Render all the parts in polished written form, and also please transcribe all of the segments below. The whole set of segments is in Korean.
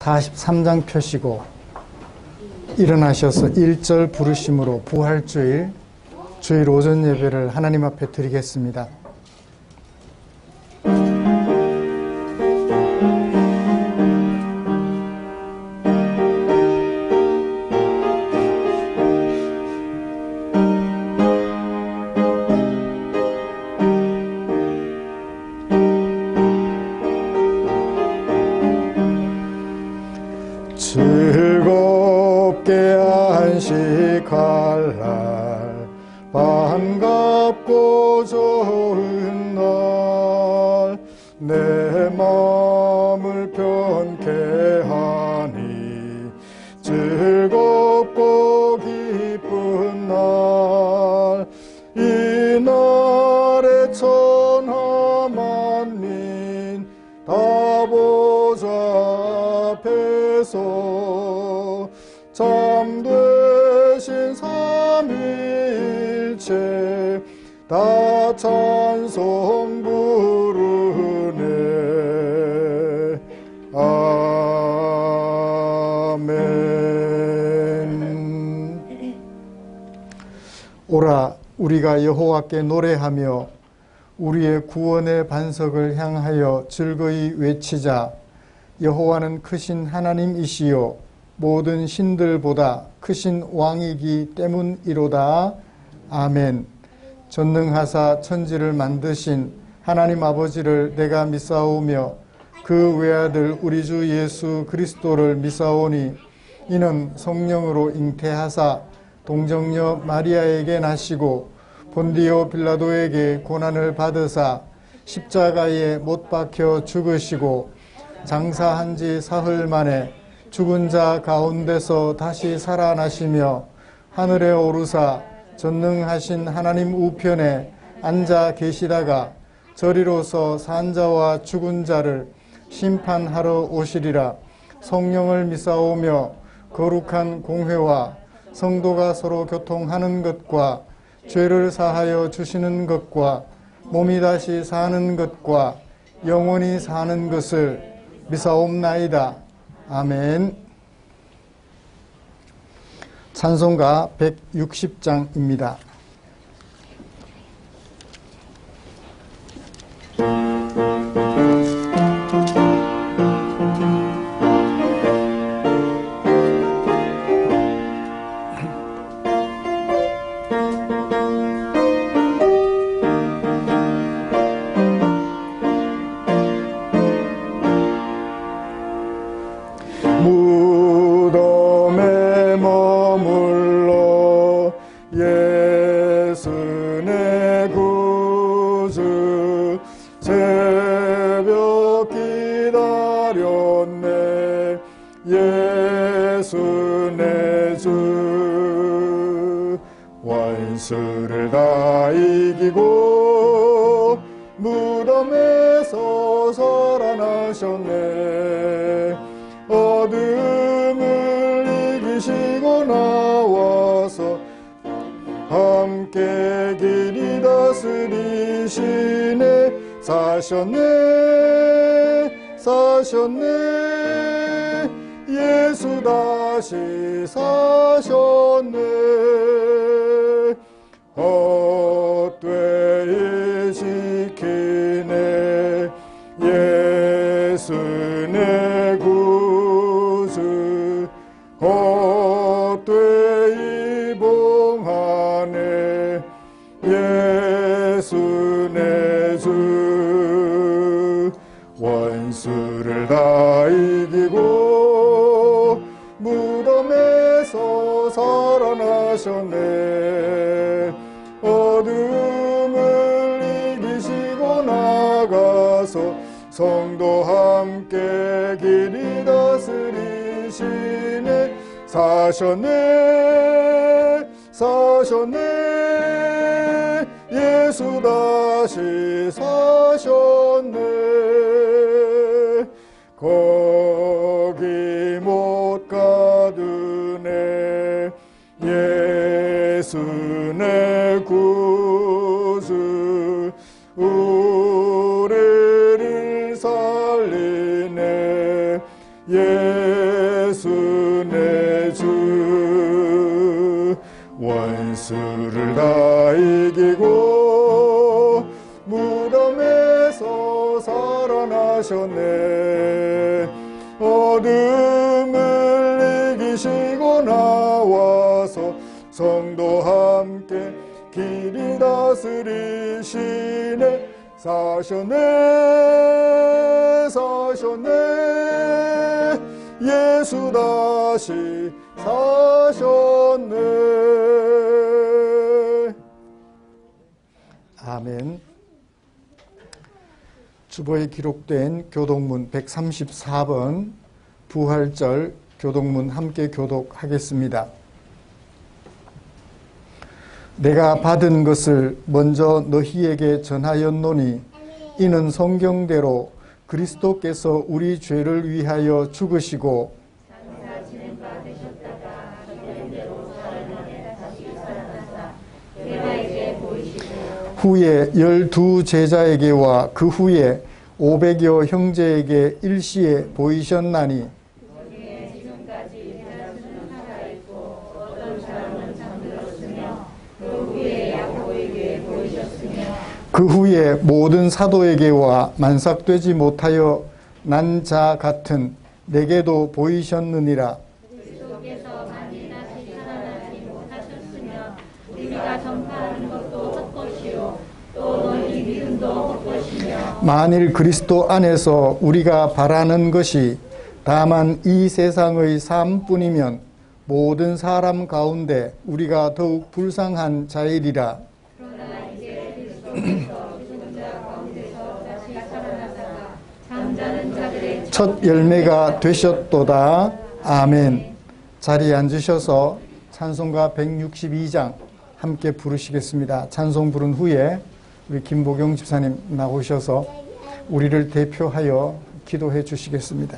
43장 펴시고 일어나셔서 1절 부르심으로 부활주일 주일 오전 예배를 하나님 앞에 드리겠습니다. 즐겁게 안식할 날 반갑고 좋은 날 내 마음을 편케 하니 즐겁고 기쁜 날 이 날에 천하 만민 다 보좌 앞에서 참되신 삼위일체 다 찬송 부르네. 아멘. 오라 우리가 여호와께 노래하며 우리의 구원의 반석을 향하여 즐거이 외치자. 여호와는 크신 하나님이시요 모든 신들보다 크신 왕이기 때문이로다. 아멘. 전능하사 천지를 만드신 하나님 아버지를 내가 믿사오며 그 외아들 우리 주 예수 그리스도를 믿사오니 이는 성령으로 잉태하사 동정녀 마리아에게 나시고 본디오 빌라도에게 고난을 받으사 십자가에 못 박혀 죽으시고 장사한 지 사흘 만에 죽은 자 가운데서 다시 살아나시며 하늘에 오르사 전능하신 하나님 우편에 앉아 계시다가 저리로서 산 자와 죽은 자를 심판하러 오시리라. 성령을 믿사오며 거룩한 공회와 성도가 서로 교통하는 것과 죄를 사하여 주시는 것과 몸이 다시 사는 것과 영원히 사는 것을 믿사옵나이다. 아멘. 찬송가 160장입니다. 무덤에 머물러 예수 내 구주 새벽 기다렸네. 예수 내 주 원수를 다 이기고 무덤에서 살아나셨네. 어둠을 이기시고 나와서 함께 길이 다스리시네. 사셨네 예수 다시 사셨네. 헛되이 지키네. 예수 내 구주 헛되이 봉하네. 예수 내 주 원수를 다 이기고 무덤에서 살아나셨네. 어둠을 이기시고 나가서 성도 함께 길이 다스리시네. 사셨네 예수 다시 사셨네. 거기 못 가두네. 예수 내 구주 우리를 살리네. 예수 내 주 원수를 다 이기고 무덤에서 살아나셨네. 어둠을 이기시고 나와서 성도 함께 길이 다스리시네. 사셨네 예수 다시 사셨네. 아멘. 주보에 기록된 교독문 134번 부활절 교독문 함께 교독하겠습니다. 내가 받은 것을 먼저 너희에게 전하였노니 이는 성경대로 그리스도께서 우리 죄를 위하여 죽으시고 후에 12 제자에게와 그 후에 500여 형제에게 일시에 보이셨나니 그 후에 모든 사도에게와 만삭되지 못하여 난 자 같은 내게도 보이셨느니라. 그리스도께서 만민하시 살아나지 못하셨으며 우리가 전파하는 것도 헛것이요 또 너희 믿음도 헛것이며 만일 그리스도 안에서 우리가 바라는 것이 다만 이 세상의 삶뿐이면 모든 사람 가운데 우리가 더욱 불쌍한 자이리라. 그러나 이제 그리스도께서 죽은 자 가운데서 다시 살아나사 잠자는 자들의 첫 열매가 되셨도다. 아멘. 자리에 앉으셔서 찬송가 162장 함께 부르시겠습니다. 찬송 부른 후에 우리 김보경 집사님 나오셔서 우리를 대표하여 기도해 주시겠습니다.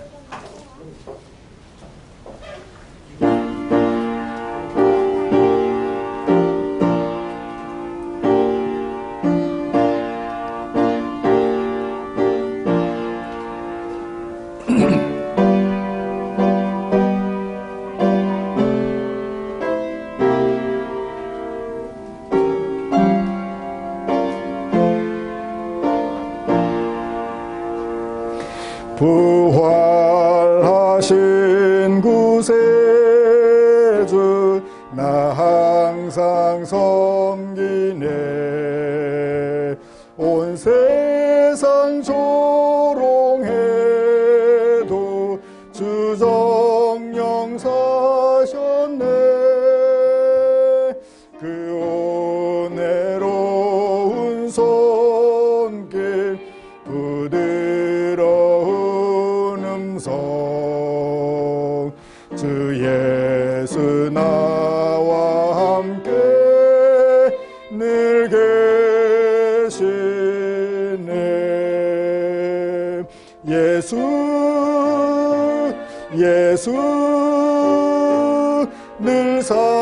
부활하신 구세주 나 항상 섬기네. 온 세상 조롱해도 주 정령 사셨네. 그 은혜로운 손길 부드러운 음성 주 예수 나와 함께 늘 계시네. 예수 늘 살아계셔서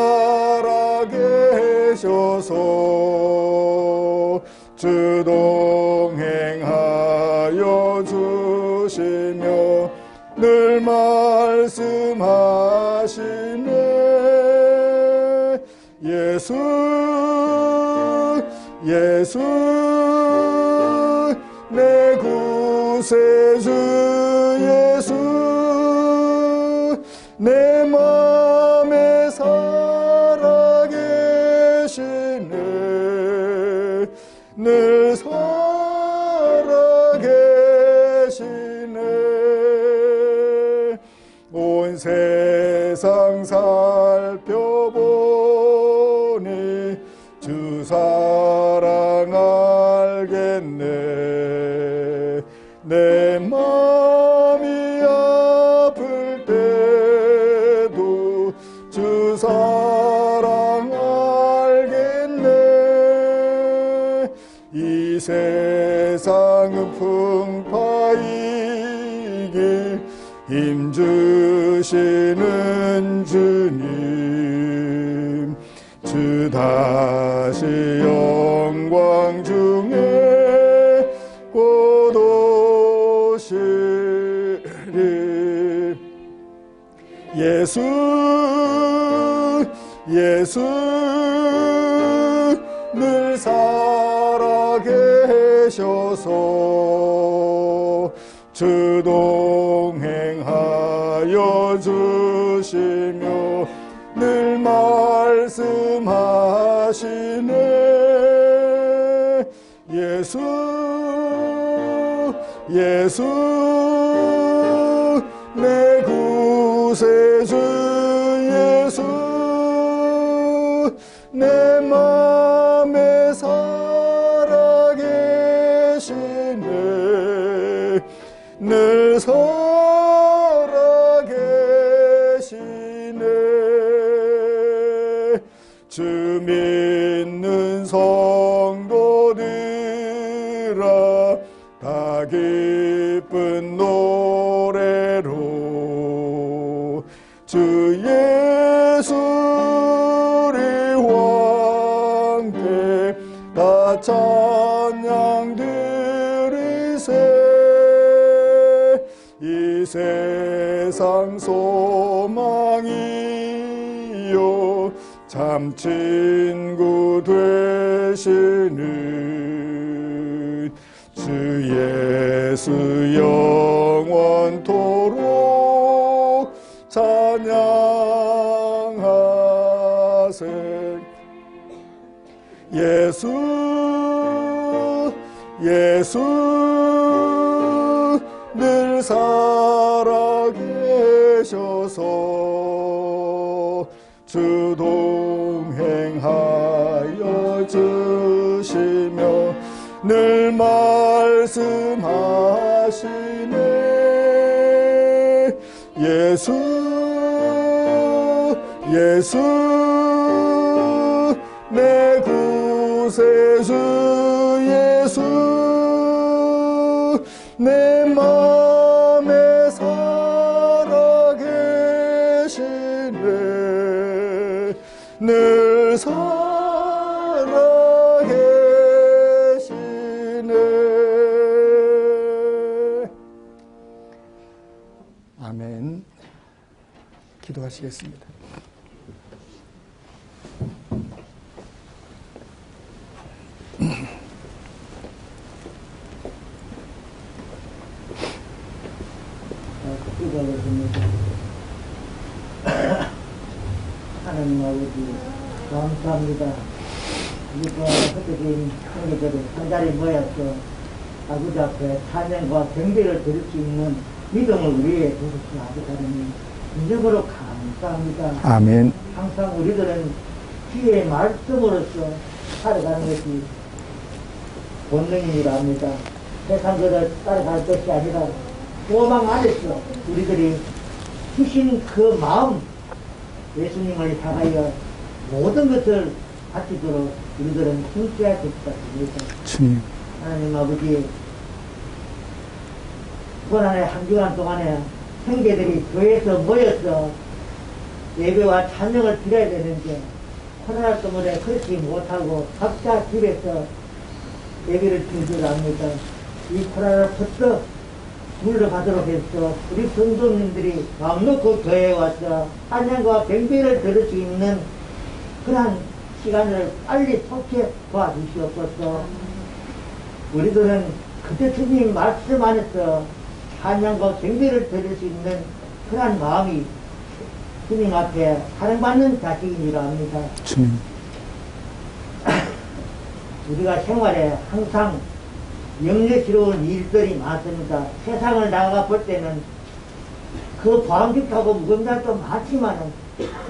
주 동행하여 주시며 늘 말씀하시네. 예수 내 구세주 예수 내 맘에 살아계시네. 늘 살아계시네. 온 세상 살펴보니 주 사랑 알겠네. 내 맘이 아플 때도 주 사랑 알겠네. 이 세상은 풍파이길 힘주시는 주님 주 다시 영광 중에 곧 오시리. 예수 예수 늘 살아계셔서 주 동행하여 주시며 늘 말씀하시네 예수 예수 내 구세주 예수 내 맘에 살아계시네 늘 살아계시네 주 믿는 성도들아 다 기쁜 노래로 주 예수를 왕께 다 찬양 드리세 이 세상 소망이요 참 친구 되시는 주 예수 영원토록 찬양하세 예수 예수 늘 살아계셔서 주 동행하여 주시며 늘 말씀하시네 예수 예수 내 구세주 예수 내 맘에 살아계시네 늘 살아계시네 아멘. 기도하시겠습니다. 기도하겠습니다. 하나님 아버지 감사합니다. 이거 흩어진 형제들이 한자리 모여서 아버지 앞에 찬양과 경배를 드릴 수 있는 믿음을 위해 주셔서 아버지 하나님 인정으로 감사합니다. 아멘. 항상 우리들은 주의 말씀으로서 살아가는 것이 본능이라 합니다. 세상 것을 따라갈 것이 아니라 소망 안에서 우리들이 주신 그 마음 예수님을 향하여 모든 것을 바치도록 우리들은 힘써야 될 것 같습니다. 주님. 하나님 아버지 고난의 한 주간 동안에 형제들이 교회에서 모여서 예배와 찬양을 드려야 되는데 코로나 때문에 그렇지 못하고 각자 집에서 예배를 드리려 합니다. 이 코로나를 퍼뜩 물러가도록 해서 우리 성도님들이 마음 놓고 교회에 와서 찬양과 경배를 들을 수 있는 그런 시간을 빨리 속해 도와주시옵소서. 우리들은 그때 주님 말씀 안에서 찬양과 경배를 들을 수 있는 그런 마음이 주님 앞에 사랑받는 자식이라 합니다. 주님. 우리가 생활에 항상 염려스러운 일들이 많습니다. 세상을 나가 볼 때는 그 보람직하고 무거운 날도 많지만은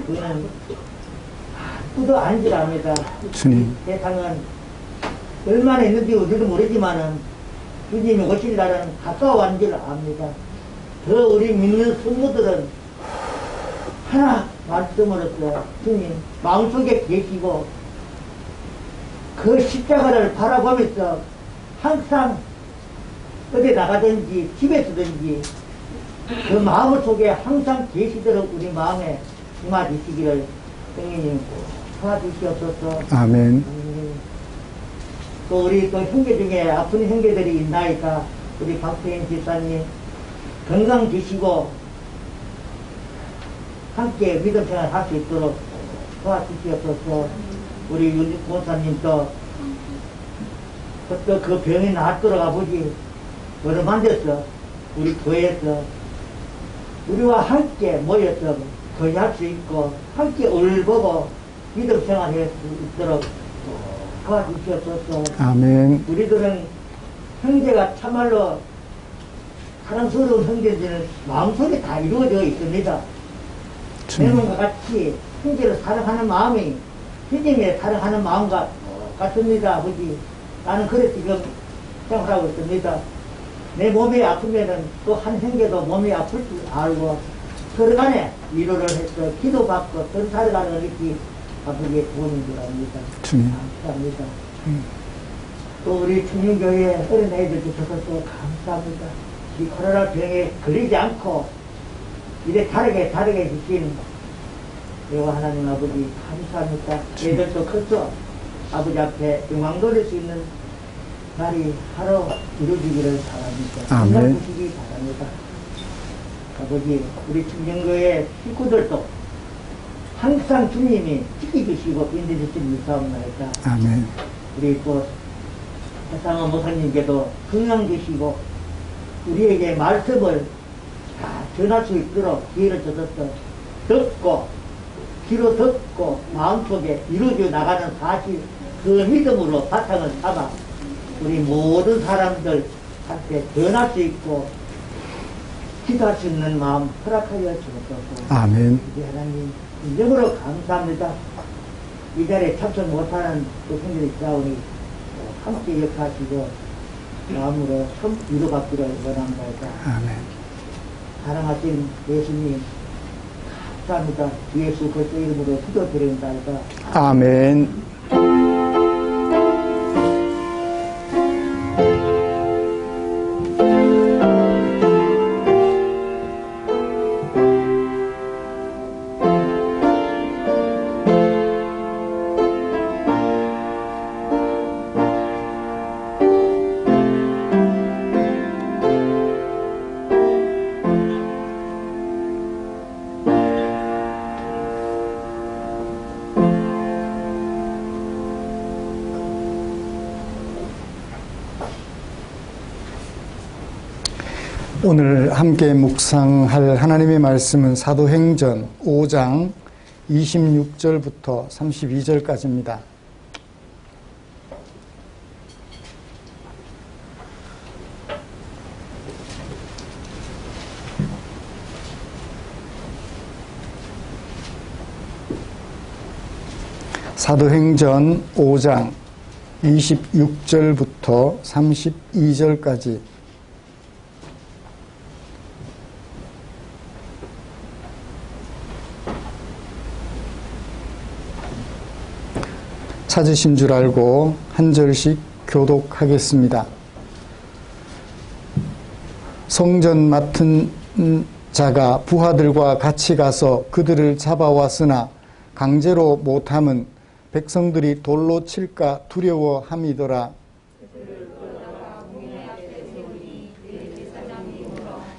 그는 아무도 아니랍니다. 주님. 세상은 얼마나 있는지 우리도 모르지만은 주님이 오실 날은 가까워하는 줄 압니다. 더 우리 믿는 성도들은 하나 말씀으로써 주님 마음속에 계시고 그 십자가를 바라보면서 항상 어디 나가든지 집에서든지 그 마음 속에 항상 계시도록 우리 마음에 임하시기를 성령님 도와주시옵소서. 아멘. 또 우리 또 형제 중에 아픈 형제들이 있나이까 우리 박태인 집사님 건강 되시고 함께 믿음 생활 할 수 있도록 도와주시옵소서. 우리 윤 권사님도 또 그 병이 낫도록 아버지 어루만져서 우리 교회에서 우리와 함께 모여서 교회할 수 있고 함께 울보고 믿음 생활할 수 있도록 도와주시옵소서. 아멘. 우리들은 형제가 참말로 사랑스러운 형제들은 마음속에 다 이루어져 있습니다. 내 몸과 같이 형제를 사랑하는 마음이 주님의 사랑하는 마음과 같습니다. 아버지, 나는 그래 지금 생각하고 있습니다. 내 몸이 아프면은 또 한 형제도 몸이 아플 줄 알고 서로 간에 위로를 해서 기도받고 서로 살아가는 것이 아버지의 도움인 줄 압니다. 감사합니다. 또 우리 충림교회 어린아이들 주셔서 또 감사합니다. 이 코로나 병에 걸리지 않고 이래 다르게 주신 여호와 하나님 아버지 감사합니다. 애들도 커서 아버지 앞에 영광 돌릴 수 있는 날이 하루 이루어지기를 바랍니다. 아멘. 주시기 바랍니다. 아버지, 우리 충정교회 식구들도 항상 주님이 지켜주시고 인도해주시는 미사옵나이다. 아멘. 우리 또 해상원 목사님께도 건강 주시고 우리에게 말씀을 다 전할 수 있도록 기회를 주셔서 듣고 귀로 듣고 마음속에 이루어져 나가는 사실 그 믿음으로 바탕을 삼아 우리 모든 사람들한테 전할 수 있고 기도할 수 있는 마음 허락하여 주옵소서. 아멘. 우리 하나님 진정으로 감사합니다. 이 자리에 참석 못하는 그 성들이 있사오니 함께 역하시고 마음으로 참 위로받기를 원합니다. 아멘. 사랑하신 예수님 감사합니다. 주 예수 그리스도 이름으로 기도드립니다. 아멘. 오늘 함께 묵상할 하나님의 말씀은 사도행전 5장 26절부터 32절까지입니다. 사도행전 5장 26절부터 32절까지 찾으신 줄 알고 한 절씩 교독하겠습니다. 성전 맡은 자가 부하들과 같이 가서 그들을 잡아왔으나 강제로 못함은 백성들이 돌로 칠까 두려워함이더라.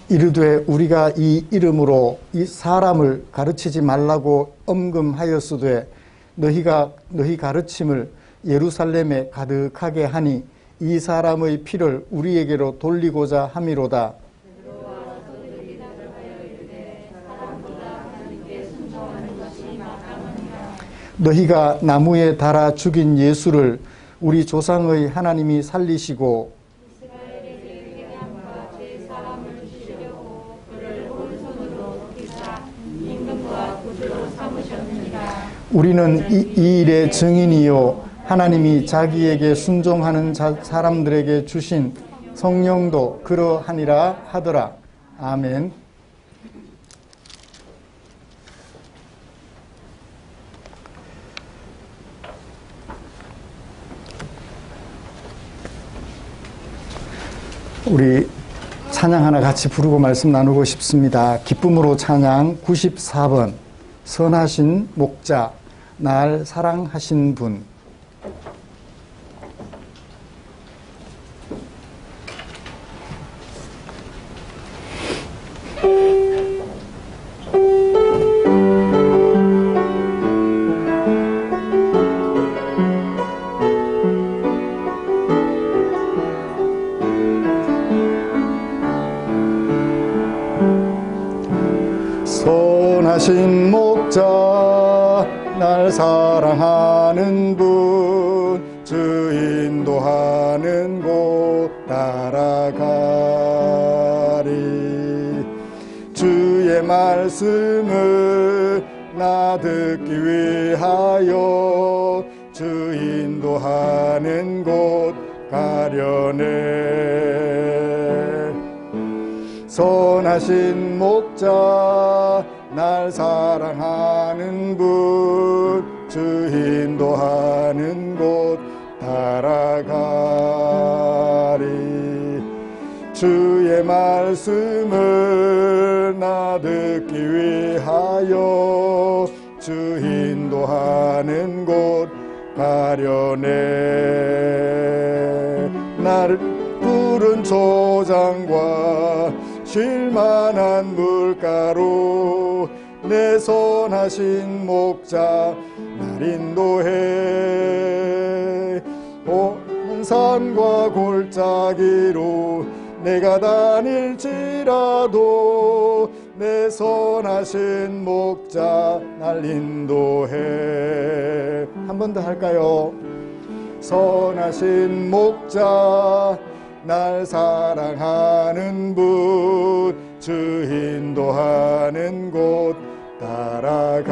이르되 우리가 이 이름으로 이 사람을 가르치지 말라고 엄금하였으되 너희 가르침을 예루살렘에 가득하게 하니 이 사람의 피를 우리에게로 돌리고자 함이로다. 너희가 나무에 달아 죽인 예수를 우리 조상의 하나님이 살리시고 우리는 이 일의 증인이요 하나님이 자기에게 순종하는 사람들에게 주신 성령도 그러하니라 하더라. 아멘. 우리 찬양 하나 같이 부르고 말씀 나누고 싶습니다. 기쁨으로 찬양 94번 선하신 목자 날 사랑하신 분. 선하신 목자 날 사랑하는 분 주 인도하는 곳 따라가리. 주의 말씀을 나 듣기 위하여 주 인도하는 곳 가려네. 선하신 목자 날 사랑하는 분 주 인도하는 곳 따라가리. 주의 말씀을 나 듣기 위하여 주 인도하는 곳 가려네. 나를 푸른 초장과 쉴만한 물가로 내 선하신 목자 날 인도해. 온 산과 골짜기로 내가 다닐지라도 내 선하신 목자 날 인도해. 한 번 더 할까요? 선하신 목자 날 사랑하는 분 주 인도하는 곳 따라가리.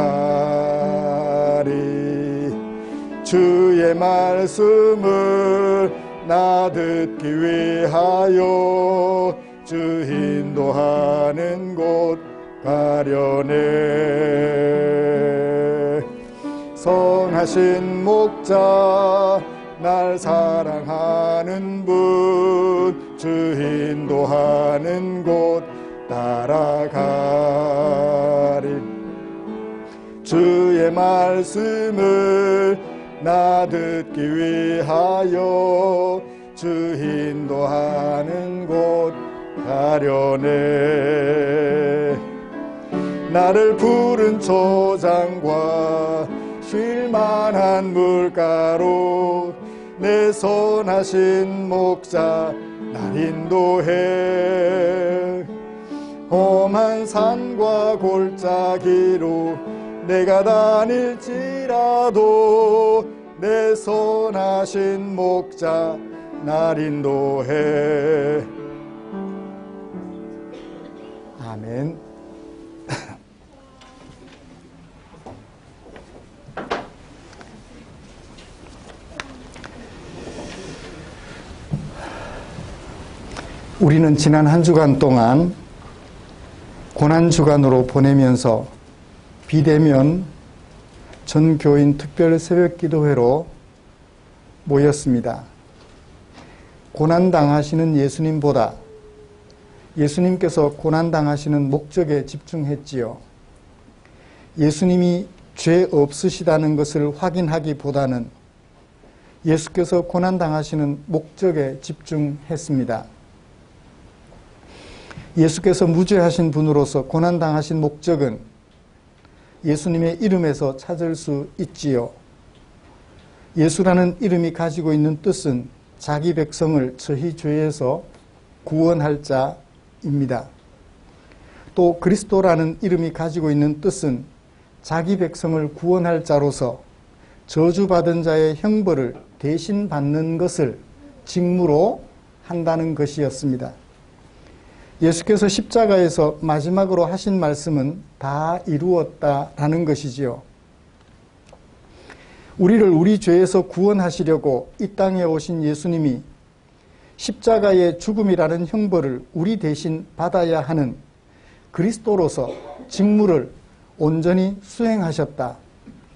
주의 말씀을 나 듣기 위하여 주 인도하는 곳 가려네. 선하신 목자 날 사랑하는 분 주 인도하는 곳 따라가리. 주의 말씀을 나 듣기 위하여 주 인도하는 곳 가려네. 나를 푸른 초장과 쉴만한 물가로 내 선하신 목자 날 인도해. 험한 산과 골짜기로 내가 다닐지라도 내 선하신 목자 날 인도해. 아멘. 우리는 지난 한 주간 동안 고난주간으로 보내면서 비대면 전교인 특별 새벽기도회로 모였습니다. 고난당하시는 예수님보다 예수님께서 고난당하시는 목적에 집중했지요. 예수님이 죄 없으시다는 것을 확인하기보다는 예수께서 고난당하시는 목적에 집중했습니다. 예수께서 무죄하신 분으로서 고난당하신 목적은 예수님의 이름에서 찾을 수 있지요. 예수라는 이름이 가지고 있는 뜻은 자기 백성을 저희 죄에서 구원할 자입니다. 또 그리스도라는 이름이 가지고 있는 뜻은 자기 백성을 구원할 자로서 저주받은 자의 형벌을 대신 받는 것을 직무로 한다는 것이었습니다. 예수께서 십자가에서 마지막으로 하신 말씀은 다 이루었다라는 것이지요. 우리를 우리 죄에서 구원하시려고 이 땅에 오신 예수님이 십자가의 죽음이라는 형벌을 우리 대신 받아야 하는 그리스도로서 직무를 온전히 수행하셨다.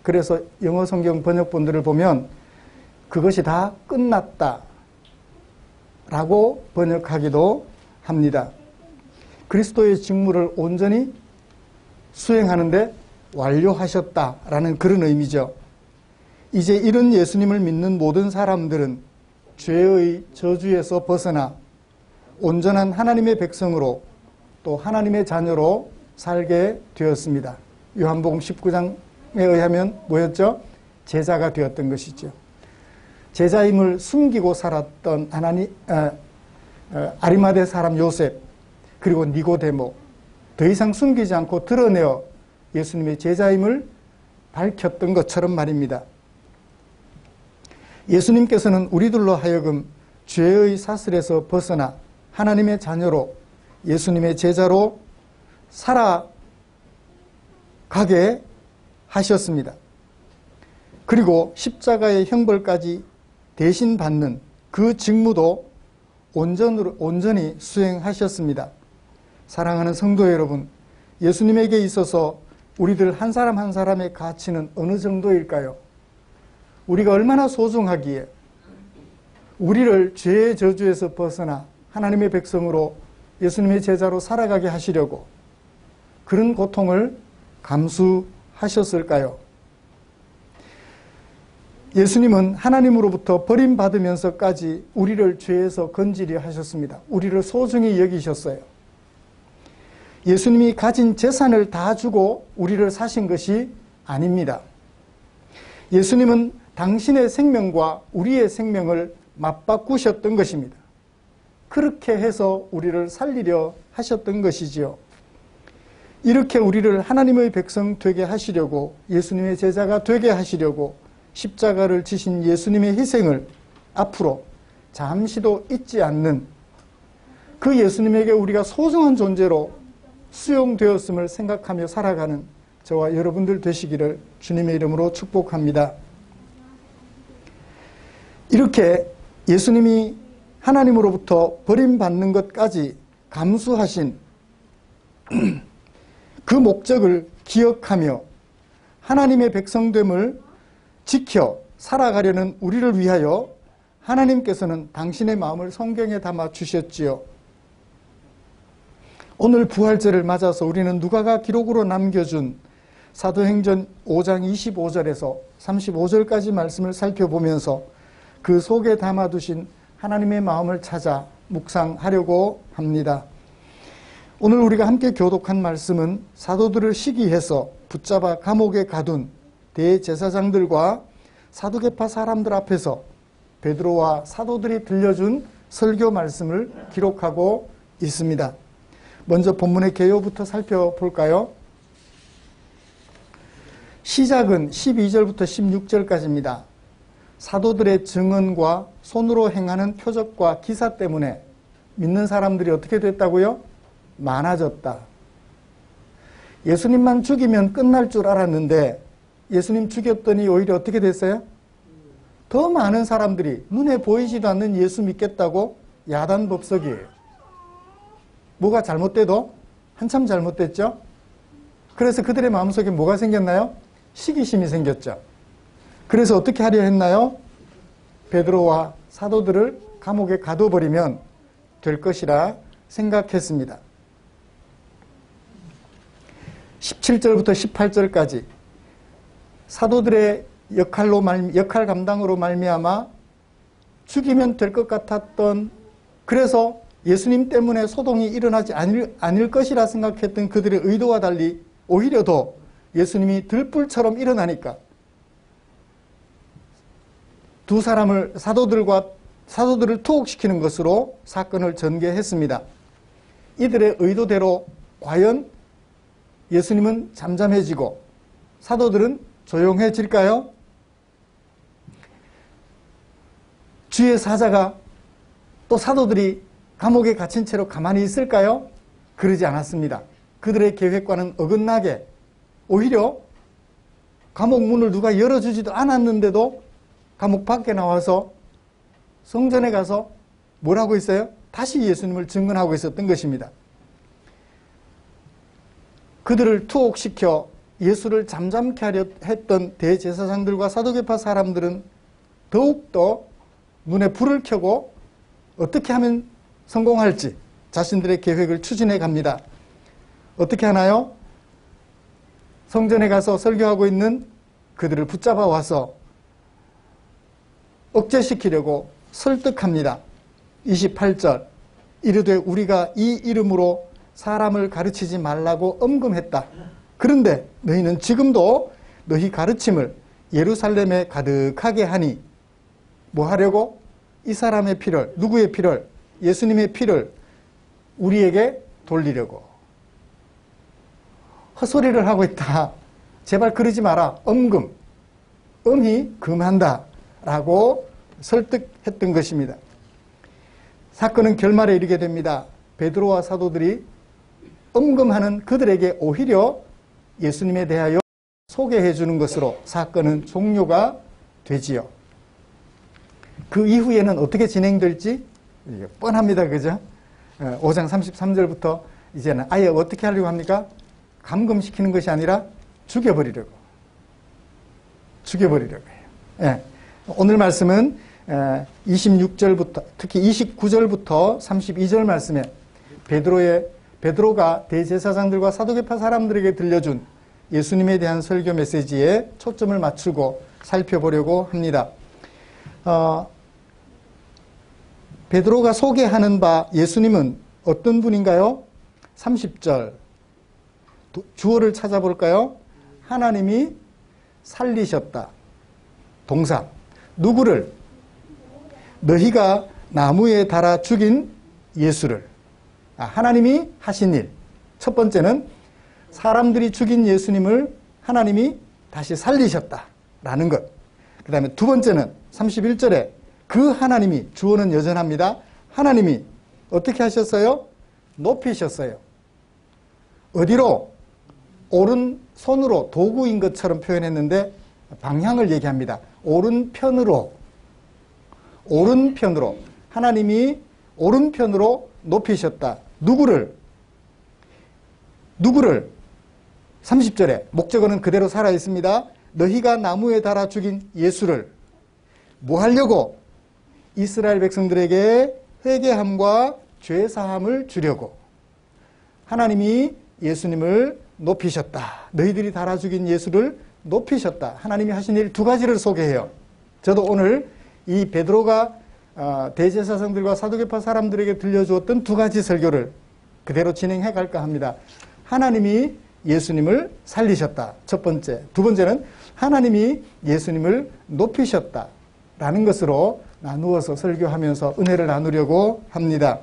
그래서 영어 성경 번역본들을 보면 그것이 다 끝났다 라고 번역하기도 합니다. 그리스도의 직무를 온전히 수행하는데 완료하셨다라는 그런 의미죠. 이제 이런 예수님을 믿는 모든 사람들은 죄의 저주에서 벗어나 온전한 하나님의 백성으로 또 하나님의 자녀로 살게 되었습니다. 요한복음 19장에 의하면 뭐였죠? 제자가 되었던 것이죠. 제자임을 숨기고 살았던 아리마대 사람 요셉, 그리고 니고데모, 더 이상 숨기지 않고 드러내어 예수님의 제자임을 밝혔던 것처럼 말입니다. 예수님께서는 우리들로 하여금 죄의 사슬에서 벗어나 하나님의 자녀로 예수님의 제자로 살아가게 하셨습니다. 그리고 십자가의 형벌까지 대신 받는 그 직무도 온전히 수행하셨습니다. 사랑하는 성도 여러분, 예수님에게 있어서 우리들 한 사람 한 사람의 가치는 어느 정도일까요? 우리가 얼마나 소중하기에 우리를 죄의 저주에서 벗어나 하나님의 백성으로 예수님의 제자로 살아가게 하시려고 그런 고통을 감수하셨을까요? 예수님은 하나님으로부터 버림받으면서까지 우리를 죄에서 건지려 하셨습니다. 우리를 소중히 여기셨어요. 예수님이 가진 재산을 다 주고 우리를 사신 것이 아닙니다. 예수님은 당신의 생명과 우리의 생명을 맞바꾸셨던 것입니다. 그렇게 해서 우리를 살리려 하셨던 것이지요. 이렇게 우리를 하나님의 백성 되게 하시려고, 예수님의 제자가 되게 하시려고 십자가를 지신 예수님의 희생을 앞으로 잠시도 잊지 않는 그 예수님에게 우리가 소중한 존재로 수용되었음을 생각하며 살아가는 저와 여러분들 되시기를 주님의 이름으로 축복합니다. 이렇게 예수님이 하나님으로부터 버림받는 것까지 감수하신 그 목적을 기억하며 하나님의 백성됨을 지켜 살아가려는 우리를 위하여 하나님께서는 당신의 마음을 성경에 담아 주셨지요. 오늘 부활절을 맞아서 우리는 누가가 기록으로 남겨준 사도행전 5장 25절에서 35절까지 말씀을 살펴보면서 그 속에 담아두신 하나님의 마음을 찾아 묵상하려고 합니다. 오늘 우리가 함께 교독한 말씀은 사도들을 시기해서 붙잡아 감옥에 가둔 대제사장들과 사두개파 사람들 앞에서 베드로와 사도들이 들려준 설교 말씀을 기록하고 있습니다. 먼저 본문의 개요부터 살펴볼까요? 시작은 12절부터 16절까지입니다. 사도들의 증언과 손으로 행하는 표적과 기사 때문에 믿는 사람들이 어떻게 됐다고요? 많아졌다. 예수님만 죽이면 끝날 줄 알았는데 예수님 죽였더니 오히려 어떻게 됐어요? 더 많은 사람들이 눈에 보이지도 않는 예수 믿겠다고 야단법석이에요. 뭐가 잘못돼도 한참 잘못됐죠? 그래서 그들의 마음속에 뭐가 생겼나요? 시기심이 생겼죠. 그래서 어떻게 하려 했나요? 베드로와 사도들을 감옥에 가둬버리면 될 것이라 생각했습니다. 17절부터 18절까지 사도들의 역할 감당으로 말미암아 죽이면 될 것 같았던, 그래서 예수님 때문에 소동이 일어나지 않을 것이라 생각했던 그들의 의도와 달리 오히려 더 예수님이 들불처럼 일어나니까 사도들을 투옥시키는 것으로 사건을 전개했습니다. 이들의 의도대로 과연 예수님은 잠잠해지고 사도들은 조용해질까요? 주의 사자가 또 사도들이 감옥에 갇힌 채로 가만히 있을까요? 그러지 않았습니다. 그들의 계획과는 어긋나게 오히려 감옥 문을 누가 열어주지도 않았는데도 감옥 밖에 나와서 성전에 가서 뭘 하고 있어요? 다시 예수님을 증언하고 있었던 것입니다. 그들을 투옥시켜 예수를 잠잠케 하려 했던 대제사장들과 사두개파 사람들은 더욱더 눈에 불을 켜고 어떻게 하면 성공할지 자신들의 계획을 추진해 갑니다. 어떻게 하나요? 성전에 가서 설교하고 있는 그들을 붙잡아 와서 억제시키려고 설득합니다. 28절 이르되 우리가 이 이름으로 사람을 가르치지 말라고 엄금했다. 그런데 너희는 지금도 너희 가르침을 예루살렘에 가득하게 하니 뭐 하려고? 이 사람의 피를, 누구의 피를? 예수님의 피를 우리에게 돌리려고. 헛소리를 하고 있다. 제발 그러지 마라. 엄금. 엄히 금한다. 라고 설득했던 것입니다. 사건은 결말에 이르게 됩니다. 베드로와 사도들이 엄금하는 그들에게 오히려 예수님에 대하여 소개해 주는 것으로 사건은 종료가 되지요. 그 이후에는 어떻게 진행될지 뻔합니다. 그죠? 5장 33절부터 이제는 아예 어떻게 하려고 합니까? 감금시키는 것이 아니라 죽여버리려고 해요. 예. 오늘 말씀은 26절부터 특히 29절부터 32절 말씀에 베드로가 대제사장들과 사두개파 사람들에게 들려준 예수님에 대한 설교 메시지에 초점을 맞추고 살펴보려고 합니다. 베드로가 소개하는 바 예수님은 어떤 분인가요? 30절 주어를 찾아볼까요? 하나님이 살리셨다. 동사. 누구를? 너희가 나무에 달아 죽인 예수를. 하나님이 하신 일. 첫 번째는 사람들이 죽인 예수님을 하나님이 다시 살리셨다라는 것. 그 다음에 두 번째는 31절에 그 하나님이, 주어는 여전합니다. 하나님이 어떻게 하셨어요? 높이셨어요. 어디로? 오른손으로 도구인 것처럼 표현했는데 방향을 얘기합니다. 오른편으로. 하나님이 오른편으로 높이셨다. 누구를? 30절에 목적어는 그대로 살아있습니다. 너희가 나무에 달아 죽인 예수를 뭐 하려고? 이스라엘 백성들에게 회개함과 죄사함을 주려고. 하나님이 예수님을 높이셨다. 너희들이 달아 죽인 예수를 높이셨다. 하나님이 하신 일 두 가지를 소개해요. 저도 오늘 이 베드로가 대제사장들과 사두개파 사람들에게 들려주었던 두 가지 설교를 그대로 진행해 갈까 합니다. 하나님이 예수님을 살리셨다. 첫 번째. 두 번째는 하나님이 예수님을 높이셨다. 라는 것으로 나누어서 설교하면서 은혜를 나누려고 합니다.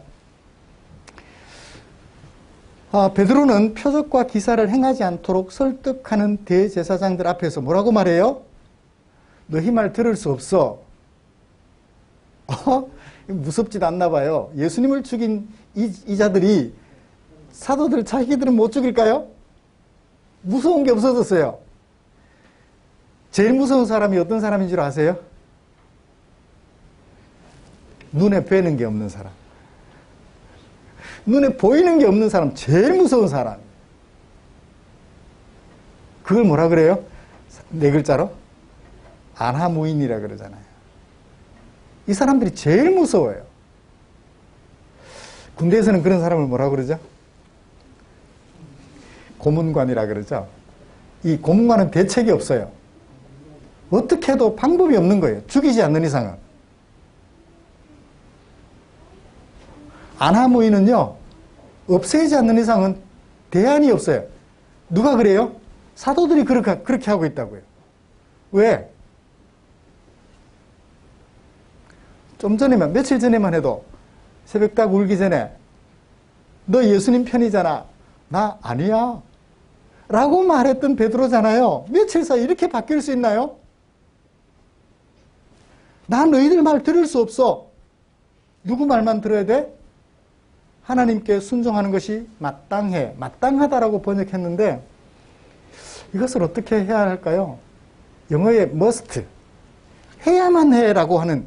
베드로는 표적과 기사를 행하지 않도록 설득하는 대제사장들 앞에서 뭐라고 말해요? 너희 말 들을 수 없어. 무섭지도 않나 봐요. 예수님을 죽인 이 자들이 사도들 자기들은 못 죽일까요? 무서운 게 없어졌어요. 제일 무서운 사람이 어떤 사람인 줄 아세요? 눈에 뵈는 게 없는 사람. 눈에 보이는 게 없는 사람, 제일 무서운 사람. 그걸 뭐라 그래요? 네 글자로? 안하무인이라 그러잖아요. 이 사람들이 제일 무서워요. 군대에서는 그런 사람을 뭐라 그러죠? 고문관이라 그러죠. 이 고문관은 대책이 없어요. 어떻게 해도 방법이 없는 거예요. 죽이지 않는 이상은. 안하무인은요, 없애지 않는 이상은 대안이 없어요. 누가 그래요? 사도들이 그렇게 하고 있다고요. 왜? 좀 전에만, 며칠 전에만 해도 새벽 딱 울기 전에 너 예수님 편이잖아. 나 아니야. 라고 말했던 베드로잖아요. 며칠 사이 이렇게 바뀔 수 있나요? 나 너희들 말 들을 수 없어. 누구 말만 들어야 돼? 하나님께 순종하는 것이 마땅해. 마땅하다라고 번역했는데 이것을 어떻게 해야 할까요? 영어의 must. 해야만 해라고 하는.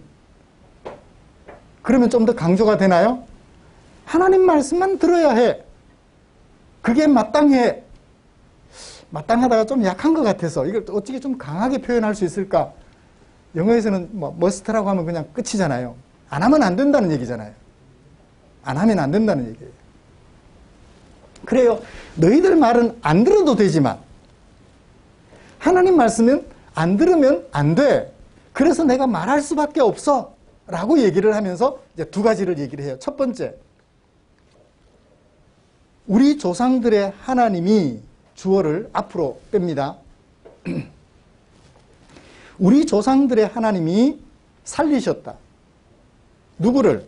그러면 좀 더 강조가 되나요? 하나님 말씀만 들어야 해. 그게 마땅해. 마땅하다가 좀 약한 것 같아서 이걸 어떻게 좀 강하게 표현할 수 있을까? 영어에서는 must라고 하면 그냥 끝이잖아요. 안 하면 안 된다는 얘기잖아요. 안 하면 안 된다는 얘기예요. 그래요. 너희들 말은 안 들어도 되지만 하나님 말씀은 안 들으면 안 돼. 그래서 내가 말할 수밖에 없어. 라고 얘기를 하면서 이제 두 가지를 얘기를 해요. 첫 번째, 우리 조상들의 하나님이 주어를 앞으로 뺍니다. 우리 조상들의 하나님이 살리셨다. 누구를?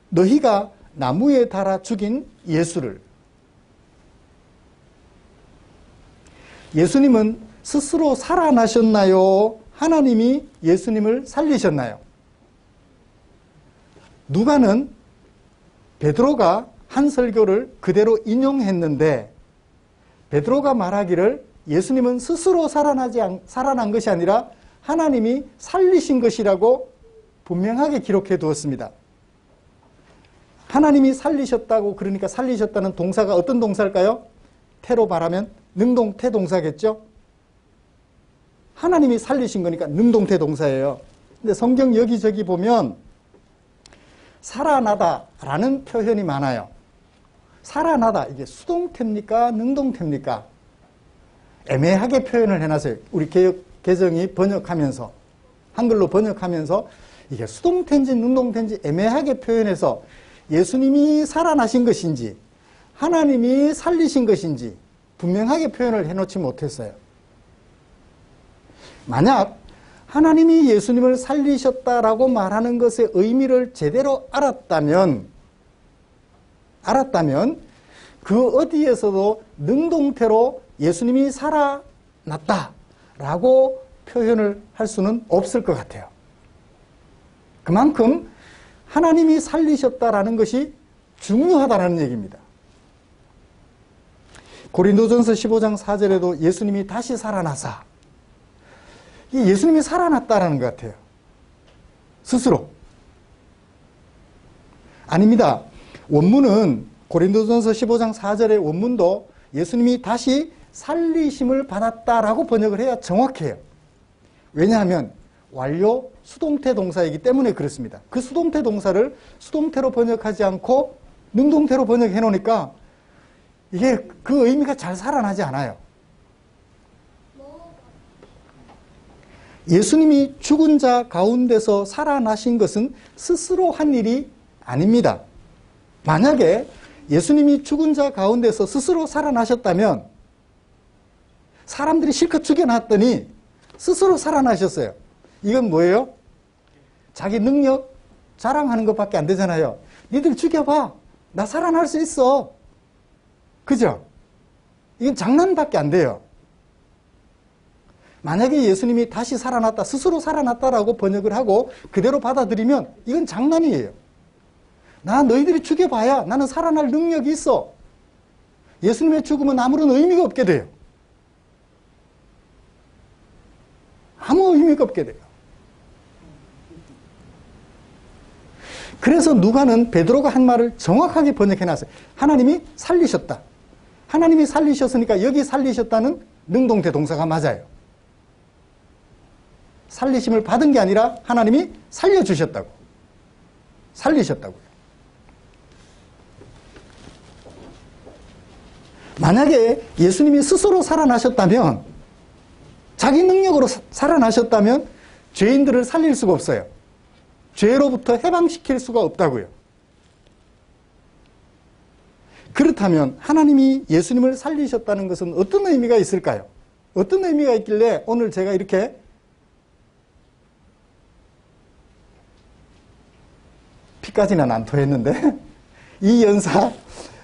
너희가 나무에 달아 죽인 예수를. 예수님은 스스로 살아나셨나요? 하나님이 예수님을 살리셨나요? 누가는 베드로가 한 설교를 그대로 인용했는데 베드로가 말하기를 예수님은 스스로 살아난 것이 아니라 하나님이 살리신 것이라고 분명하게 기록해 두었습니다. 하나님이 살리셨다고, 그러니까 살리셨다는 동사가 어떤 동사일까요? 태로 말하면 능동태 동사겠죠? 하나님이 살리신 거니까 능동태 동사예요. 근데 성경 여기저기 보면 살아나다라는 표현이 많아요. 살아나다, 이게 수동태입니까? 능동태입니까? 애매하게 표현을 해놨어요. 우리 개정이 번역하면서, 한글로 번역하면서 이게 수동태인지 능동태인지 애매하게 표현해서 예수님이 살아나신 것인지 하나님이 살리신 것인지 분명하게 표현을 해놓지 못했어요. 만약 하나님이 예수님을 살리셨다라고 말하는 것의 의미를 제대로 알았다면 그 어디에서도 능동태로 예수님이 살아났다라고 표현을 할 수는 없을 것 같아요. 그만큼 하나님이 살리셨다라는 것이 중요하다는 얘기입니다. 고린도전서 15장 4절에도 예수님이 다시 살아나사, 예수님이 살아났다라는 것 같아요. 스스로. 아닙니다. 원문은 고린도전서 15장 4절의 원문도 예수님이 다시 살리심을 받았다라고 번역을 해야 정확해요. 왜냐하면 완료 수동태 동사이기 때문에 그렇습니다. 그 수동태 동사를 수동태로 번역하지 않고 능동태로 번역해 놓으니까 이게 그 의미가 잘 살아나지 않아요. 예수님이 죽은 자 가운데서 살아나신 것은 스스로 한 일이 아닙니다. 만약에 예수님이 죽은 자 가운데서 스스로 살아나셨다면 사람들이 실컷 죽여놨더니 스스로 살아나셨어요. 이건 뭐예요? 자기 능력 자랑하는 것밖에 안 되잖아요. 니들 죽여봐. 나 살아날 수 있어. 그죠? 이건 장난밖에 안 돼요. 만약에 예수님이 다시 살아났다, 스스로 살아났다라고 번역을 하고 그대로 받아들이면 이건 장난이에요. 나 너희들이 죽여봐야 나는 살아날 능력이 있어. 예수님의 죽음은 아무런 의미가 없게 돼요. 아무 의미가 없게 돼요. 그래서 누가는 베드로가 한 말을 정확하게 번역해놨어요. 하나님이 살리셨다. 하나님이 살리셨으니까 여기 살리셨다는 능동태 동사가 맞아요. 살리심을 받은 게 아니라 하나님이 살려주셨다고. 살리셨다고요. 만약에 예수님이 스스로 살아나셨다면, 자기 능력으로 살아나셨다면 죄인들을 살릴 수가 없어요. 죄로부터 해방시킬 수가 없다고요. 그렇다면 하나님이 예수님을 살리셨다는 것은 어떤 의미가 있을까요? 어떤 의미가 있길래 오늘 제가 이렇게 피까지는 안 토했는데 이 연사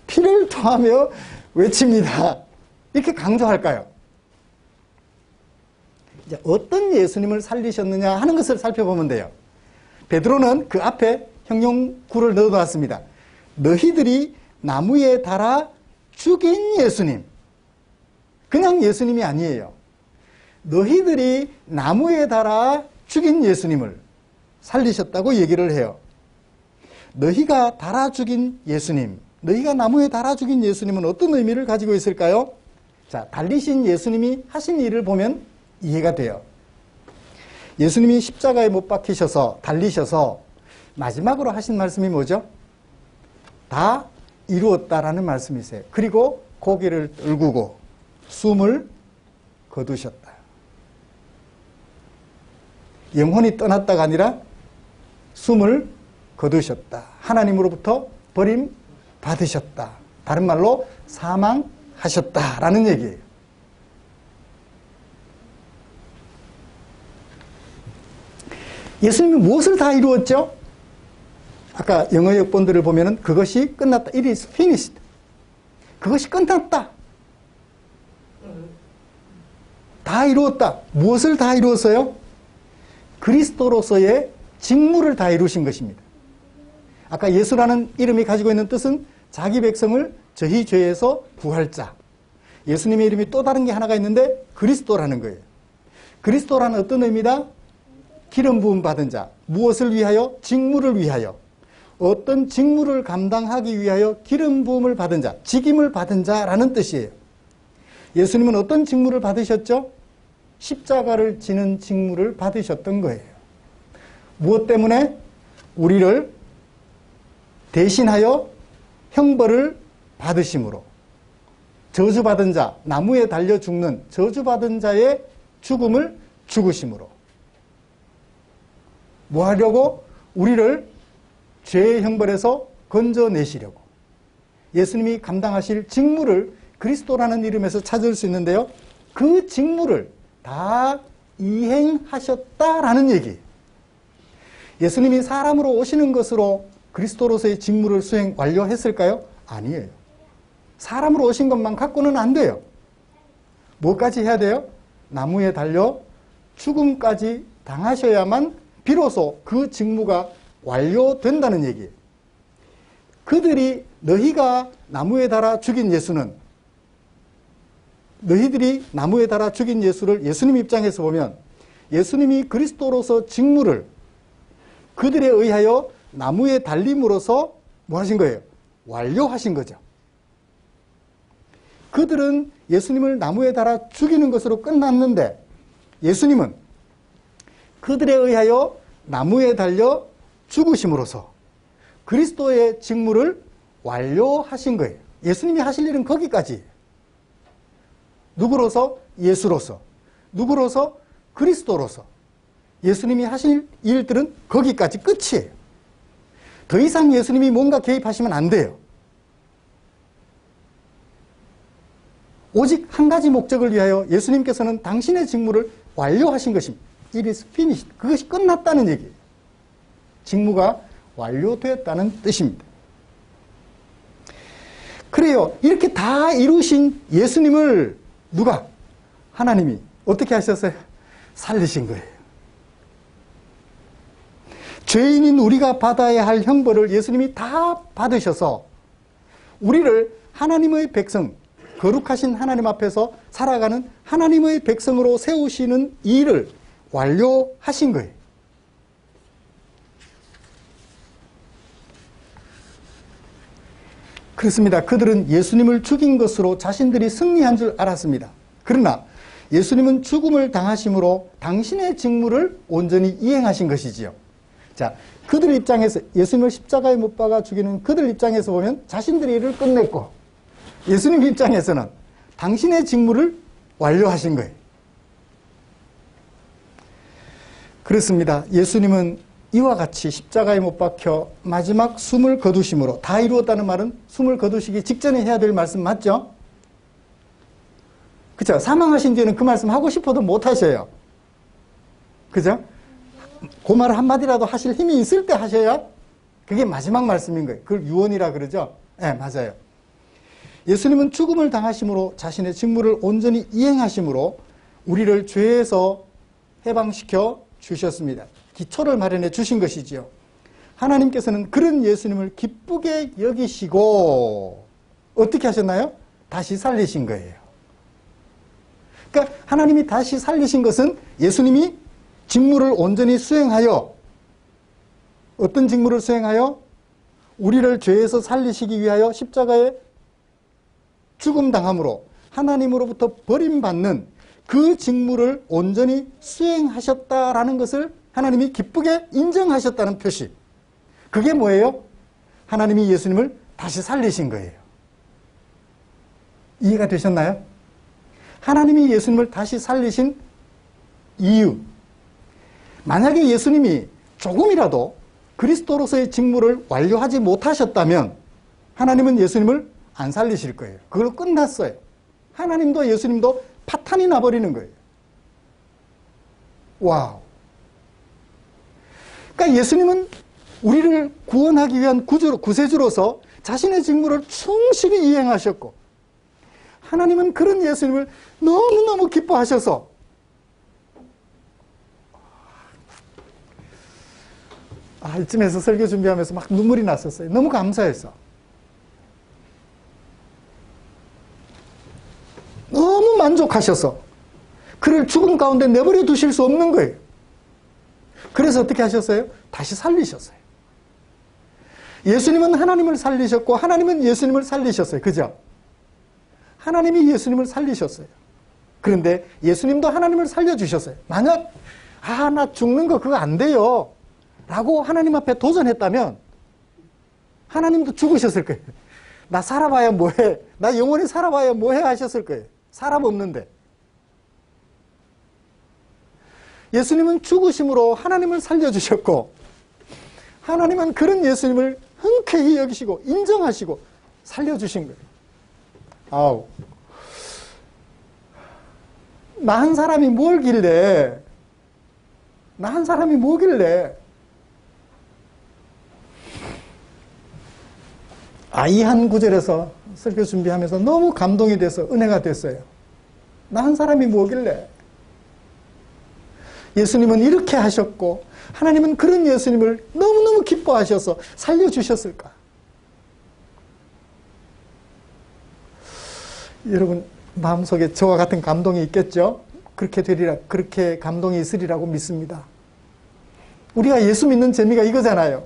피를 토하며 외칩니다. 이렇게 강조할까요? 이제 어떤 예수님을 살리셨느냐 하는 것을 살펴보면 돼요. 베드로는 그 앞에 형용구를 넣어놨습니다. 너희들이 나무에 달아 죽인 예수님. 그냥 예수님이 아니에요. 너희들이 나무에 달아 죽인 예수님을 살리셨다고 얘기를 해요. 너희가 달아 죽인 예수님, 너희가 나무에 달아 죽인 예수님은 어떤 의미를 가지고 있을까요? 자, 달리신 예수님이 하신 일을 보면 이해가 돼요. 예수님이 십자가에 못 박히셔서 달리셔서 마지막으로 하신 말씀이 뭐죠? 다 이루었다라는 말씀이세요. 그리고 고개를 떨구고 숨을 거두셨다. 영혼이 떠났다가 아니라 숨을 거두셨다. 하나님으로부터 버림 받으셨다. 다른 말로 사망하셨다라는 얘기예요. 예수님이 무엇을 다 이루었죠? 아까 영어 역본들을 보면은 그것이 끝났다. It is finished. 그것이 끝났다. 다 이루었다. 무엇을 다 이루었어요? 그리스도로서의 직무를 다 이루신 것입니다. 아까 예수라는 이름이 가지고 있는 뜻은 자기 백성을 저희 죄에서 구할 자. 예수님의 이름이 또 다른 게 하나가 있는데 그리스도라는 거예요. 그리스도라는 어떤 의미다? 기름 부음 받은 자. 무엇을 위하여? 직무를 위하여. 어떤 직무를 감당하기 위하여 기름 부음을 받은 자, 직임을 받은 자라는 뜻이에요. 예수님은 어떤 직무를 받으셨죠? 십자가를 지는 직무를 받으셨던 거예요. 무엇 때문에? 우리를 대신하여 형벌을 받으심으로. 저주받은 자, 나무에 달려 죽는 저주받은 자의 죽음을 죽으심으로. 뭐 하려고? 우리를 죄의 형벌에서 건져내시려고. 예수님이 감당하실 직무를 그리스도라는 이름에서 찾을 수 있는데요. 그 직무를 다 이행하셨다라는 얘기예요. 예수님이 사람으로 오시는 것으로 그리스도로서의 직무를 수행 완료했을까요? 아니에요. 사람으로 오신 것만 갖고는 안 돼요. 뭐까지 해야 돼요? 나무에 달려 죽음까지 당하셔야만 비로소 그 직무가 완료된다는 얘기예요. 그들이 너희가 나무에 달아 죽인 예수는 너희들이 나무에 달아 죽인 예수를 예수님 입장에서 보면 예수님이 그리스도로서 직무를 그들에 의하여 나무에 달림으로써 뭐 하신 거예요? 완료하신 거죠. 그들은 예수님을 나무에 달아 죽이는 것으로 끝났는데 예수님은 그들에 의하여 나무에 달려 죽으심으로써 그리스도의 직무를 완료하신 거예요. 예수님이 하실 일은 거기까지. 누구로서? 예수로서. 누구로서? 그리스도로서. 예수님이 하실 일들은 거기까지 끝이에요. 더 이상 예수님이 뭔가 개입하시면 안 돼요. 오직 한 가지 목적을 위하여 예수님께서는 당신의 직무를 완료하신 것입니다. It is finished. 그것이 끝났다는 얘기예요. 직무가 완료되었다는 뜻입니다. 그래요. 이렇게 다 이루신 예수님을 누가? 하나님이 어떻게 하셨어요? 살리신 거예요. 죄인인 우리가 받아야 할 형벌을 예수님이 다 받으셔서 우리를 하나님의 백성, 거룩하신 하나님 앞에서 살아가는 하나님의 백성으로 세우시는 일을 완료하신 거예요. 그렇습니다. 그들은 예수님을 죽인 것으로 자신들이 승리한 줄 알았습니다. 그러나 예수님은 죽음을 당하심으로 당신의 직무를 온전히 이행하신 것이지요. 자, 그들 입장에서 예수님을 십자가에 못 박아 죽이는 그들 입장에서 보면 자신들의 일을 끝냈고 예수님 입장에서는 당신의 직무를 완료하신 거예요. 그렇습니다. 예수님은 이와 같이 십자가에 못 박혀 마지막 숨을 거두심으로, 다 이루었다는 말은 숨을 거두시기 직전에 해야 될 말씀 맞죠? 그죠? 사망하신 뒤에는 그 말씀 하고 싶어도 못 하셔요. 그죠? 그 말 한마디라도 하실 힘이 있을 때 하셔야 그게 마지막 말씀인 거예요. 그걸 유언이라 그러죠? 네, 맞아요. 예수님은 죽음을 당하심으로 자신의 직무를 온전히 이행하심으로 우리를 죄에서 해방시켜 주셨습니다. 기초를 마련해 주신 것이지요. 하나님께서는 그런 예수님을 기쁘게 여기시고 어떻게 하셨나요? 다시 살리신 거예요. 그러니까 하나님이 다시 살리신 것은 예수님이 직무를 온전히 수행하여, 어떤 직무를 수행하여? 우리를 죄에서 살리시기 위하여 십자가에 죽음당함으로 하나님으로부터 버림받는 그 직무를 온전히 수행하셨다라는 것을 하나님이 기쁘게 인정하셨다는 표시. 그게 뭐예요? 하나님이 예수님을 다시 살리신 거예요. 이해가 되셨나요? 하나님이 예수님을 다시 살리신 이유. 만약에 예수님이 조금이라도 그리스도로서의 직무를 완료하지 못하셨다면 하나님은 예수님을 안 살리실 거예요. 그걸로 끝났어요. 하나님도 예수님도 파탄이 나버리는 거예요. 와우. 그러니까 예수님은 우리를 구원하기 위한 구세주로서 자신의 직무를 충실히 이행하셨고, 하나님은 그런 예수님을 너무너무 기뻐하셔서 이쯤에서 설교 준비하면서 막 눈물이 났었어요. 너무 감사해서. 너무 만족하셔서 그를 죽음 가운데 내버려 두실 수 없는 거예요. 그래서 어떻게 하셨어요? 다시 살리셨어요. 예수님은 하나님을 살리셨고 하나님은 예수님을 살리셨어요. 그죠? 하나님이 예수님을 살리셨어요. 그런데 예수님도 하나님을 살려주셨어요. 만약 나 죽는 거 그거 안 돼요 라고 하나님 앞에 도전했다면 하나님도 죽으셨을 거예요. 나 살아봐야 뭐해, 나 영원히 살아봐야 뭐해 하셨을 거예요. 사람 없는데. 예수님은 죽으심으로 하나님을 살려주셨고 하나님은 그런 예수님을 흔쾌히 여기시고 인정하시고 살려주신 거예요. 나 한 사람이 뭐길래 이 한 구절에서 설교 준비하면서 너무 감동이 돼서 은혜가 됐어요. 나 한 사람이 뭐길래 예수님은 이렇게 하셨고 하나님은 그런 예수님을 너무너무 기뻐하셔서 살려주셨을까? 여러분 마음속에 저와 같은 감동이 있겠죠? 그렇게 되리라, 그렇게 감동이 있으리라고 믿습니다. 우리가 예수 믿는 재미가 이거잖아요.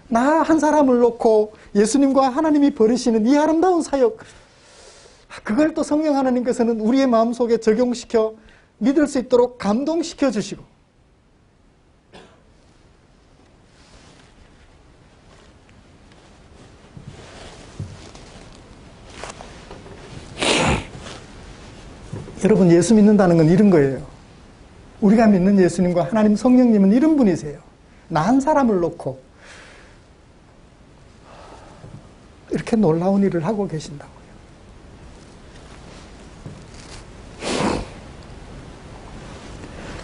나 한 사람을 놓고 예수님과 하나님이 벌이시는 이 아름다운 사역, 그걸 또 성령 하나님께서는 우리의 마음속에 적용시켜 믿을 수 있도록 감동시켜 주시고 여러분 예수 믿는다는 건 이런 거예요. 우리가 믿는 예수님과 하나님 성령님은 이런 분이세요. 나 한 사람을 놓고 이렇게 놀라운 일을 하고 계신다고요.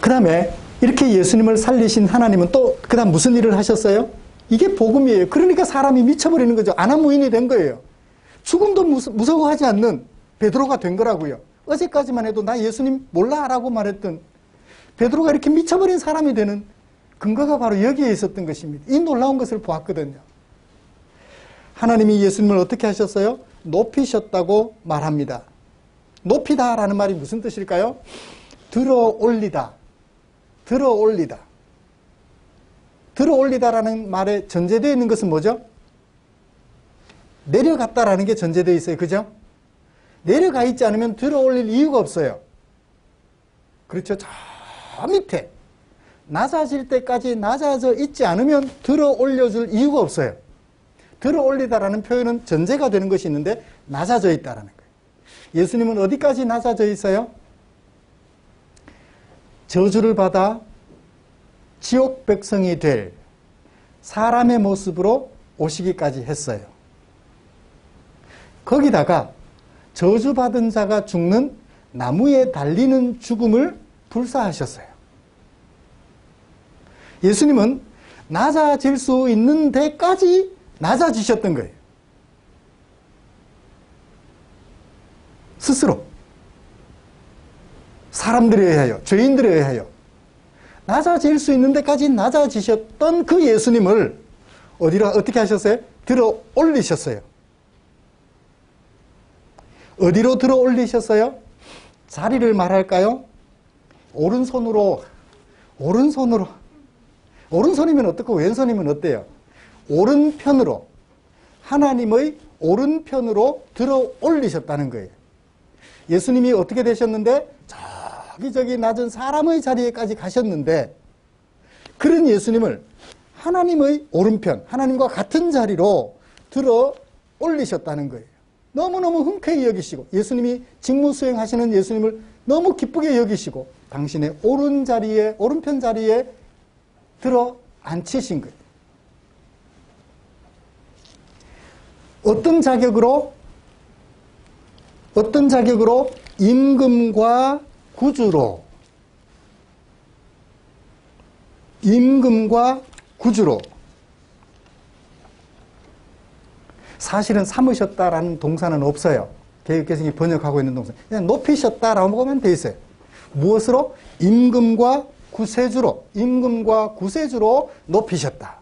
그 다음에 이렇게 예수님을 살리신 하나님은 또 그 다음 무슨 일을 하셨어요? 이게 복음이에요. 그러니까 사람이 미쳐버리는 거죠. 아나무인이 된 거예요. 죽음도 무서워하지 않는 베드로가 된 거라고요. 어제까지만 해도 나 예수님 몰라 라고 말했던 베드로가 이렇게 미쳐버린 사람이 되는 근거가 바로 여기에 있었던 것입니다. 이 놀라운 것을 보았거든요. 하나님이 예수님을 어떻게 하셨어요? 높이셨다고 말합니다. 높이다라는 말이 무슨 뜻일까요? 들어올리다. 들어올리다. 들어올리다라는 말에 전제되어 있는 것은 뭐죠? 내려갔다라는 게 전제되어 있어요. 그죠? 내려가 있지 않으면 들어올릴 이유가 없어요. 그렇죠? 저 밑에 낮아질 때까지 낮아져 있지 않으면 들어올려줄 이유가 없어요. 들어올리다라는 표현은 전제가 되는 것이 있는데 낮아져 있다라는 거예요. 예수님은 어디까지 낮아져 있어요? 저주를 받아 지옥 백성이 될 사람의 모습으로 오시기까지 했어요. 거기다가 저주받은 자가 죽는 나무에 달리는 죽음을 불사하셨어요. 예수님은 낮아질 수 있는 데까지 낮아지셨던 거예요. 스스로. 사람들에 의하여, 죄인들에 의하여 낮아질 수 있는 데까지 낮아지셨던 그 예수님을 어떻게 하셨어요? 들어 올리셨어요. 어디로 들어 올리셨어요? 자리를 말할까요? 오른손이면 어떻고 왼손이면 어때요? 오른편으로, 하나님의 오른편으로 들어 올리셨다는 거예요. 예수님이 어떻게 되셨는데 저기 낮은 사람의 자리에까지 가셨는데 그런 예수님을 하나님의 오른편, 하나님과 같은 자리로 들어 올리셨다는 거예요. 너무너무 흔쾌히 여기시고 예수님이 직무 수행하시는 예수님을 너무 기쁘게 여기시고 당신의 오른편 자리에 들어 앉히신 거예요. 어떤 자격으로? 임금과 구주로. 사실은 삼으셨다라는 동사는 없어요. 개역개정이 번역하고 있는 동사. 그냥 높이셨다라고 보면 돼 있어요. 무엇으로? 임금과 구세주로, 임금과 구세주로 높이셨다.